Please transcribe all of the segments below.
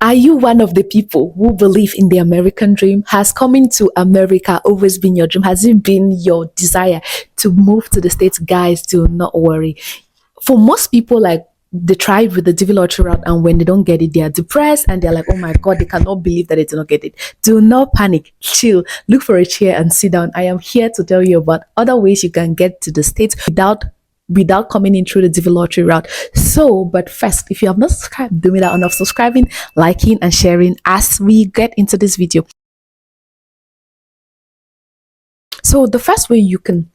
Are you one of the people who believe in the American dream? Has coming to America always been your dream? Has it been your desire to move to the States? Guys, do not worry. For most people, like, they tried with the DV lottery route, and when they don't get it, they are depressed and they're like, oh my god, they cannot believe that they did not get it. Do not panic, chill, look for a chair and sit down. I am here to tell you about other ways you can get to the States without coming in through the DV lottery route. So, but first, if you have not subscribed, do me that honor of subscribing, liking, and sharing as we get into this video. So, the first way you can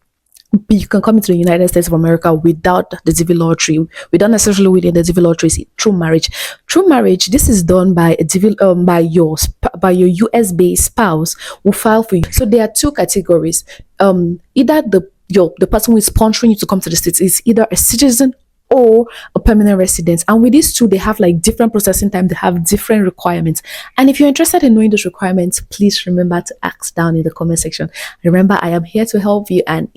come into the United States of America without the DV lottery, without necessarily within the DV lottery, is through marriage. Through marriage, this is done by a DV, by your US based spouse who file for you. So there are two categories. Either the person who is sponsoring you to come to the States is either a citizen or a permanent resident, and with these two they have like different processing time, they have different requirements. And if you're interested in knowing those requirements, please remember to ask down in the comment section. Remember, I am here to help you, and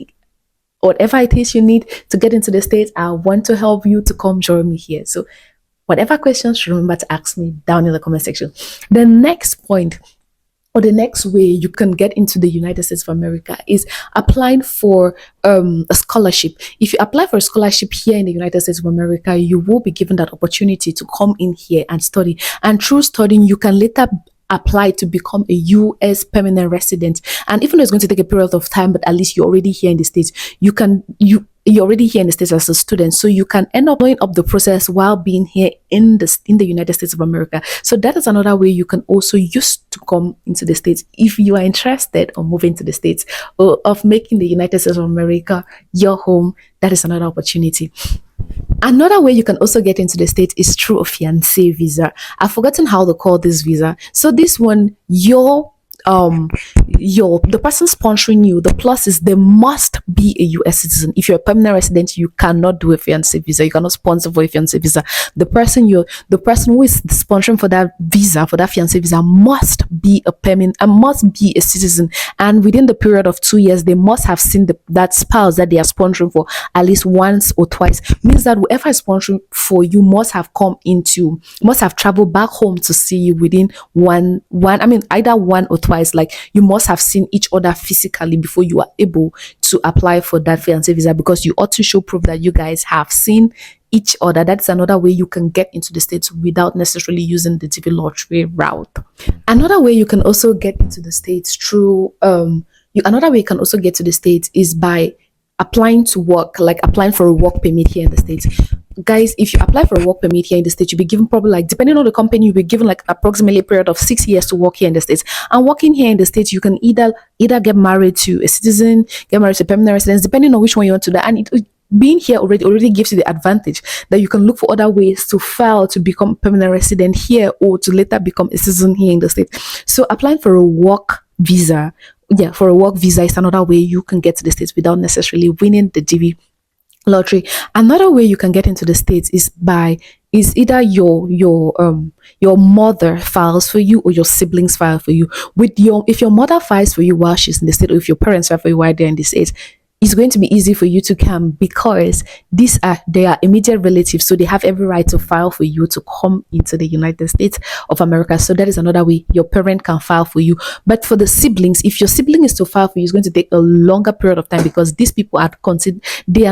whatever it is you need to get into the States, I want to help you to come join me here. So whatever questions, remember to ask me down in the comment section. The next point, or the next way you can get into the United States of America, is applying for a scholarship. If you apply for a scholarship here in the United States of America, you will be given that opportunity to come in here and study. And through studying, you can later apply to become a US permanent resident. And even though it's going to take a period of time, but at least you're already here in the States, you're already here in the States as a student, so you can end up going up the process while being here in the United States of America. So that is another way you can also use to come into the States if you are interested on moving to the States, or of making the United States of America your home. That is another opportunity. Another way you can also get into the States is through a fiancé visa. I've forgotten how to call this visa. So this one, the person sponsoring you, the plus is they must be a US citizen. If you're a permanent resident, you cannot do a fiancé visa. You cannot sponsor for a fiancé visa. The person who is sponsoring for that visa, for that fiancé visa, must be a permanent and must be a citizen. And within the period of 2 years, they must have seen that spouse that they are sponsoring for at least once or twice. Means that whoever is sponsoring for you must have traveled back home to see you within either one or twice. Like, you must have seen each other physically before you are able to apply for that fiancé visa, because you ought to show proof that you guys have seen each other. That's another way you can get into the States without necessarily using the DV lottery route. Another way you can also get into the States is by applying to work, like applying for a work permit here in the States. Guys, if you apply for a work permit here in the States, you'll be given probably, like, depending on the company, you'll be given like approximately a period of 6 years to work here in the States. And working here in the States, you can either get married to a citizen, get married to a permanent resident, depending on which one you want to do. And being here already gives you the advantage that you can look for other ways to file to become a permanent resident here, or to later become a citizen here in the States. So applying for a work visa, is another way you can get to the States without necessarily winning the DV lottery. Another way you can get into the States is either your mother files for you or your siblings file for you. If your mother files for you while she's in the States, or if your parents file for you while they're in the States, it's going to be easy for you to come, because they are immediate relatives, so they have every right to file for you to come into the United States of America. So that is another way your parent can file for you. But for the siblings, if your sibling is to file for you, it's going to take a longer period of time, because these people are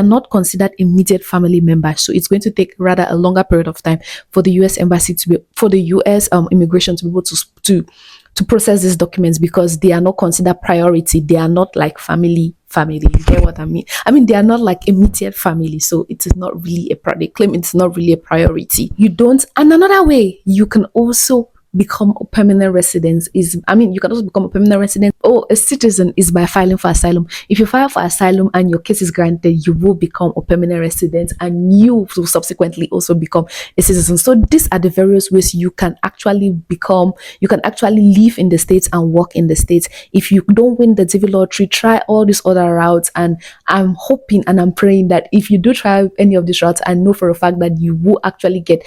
not considered immediate family members. So it's going to take rather a longer period of time for the US embassy for the US immigration to be able to process these documents, because they are not considered priority. They are not like family. You get what I mean? They are not like immediate family, so it is not really they claim it's not really a priority. And another way you can also become a permanent resident you can also become a permanent resident or a citizen is by filing for asylum. If you file for asylum and your case is granted, you will become a permanent resident, and you will subsequently also become a citizen. So these are the various ways you can actually live in the States and work in the States. If you don't win the DV lottery, try all these other routes, and I'm hoping and I'm praying that if you do try any of these routes, I know for a fact that you will actually get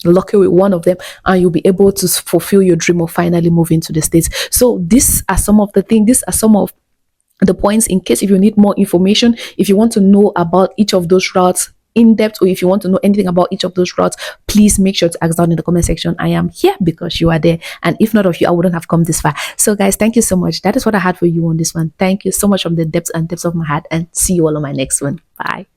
lucky with one of them, and you'll be able to fulfill your dream of finally moving to the States. So these are some of the points, in case if you need more information, if you want to know about each of those routes, in depth, or if you want to know anything about each of those routes, please make sure to ask down in the comment section. I am here because you are there. And if not of you, I wouldn't have come this far. So guys, thank you so much. That is what I had for you on this one. Thank you so much from the depths and depths of my heart, and see you all on my next one. Bye.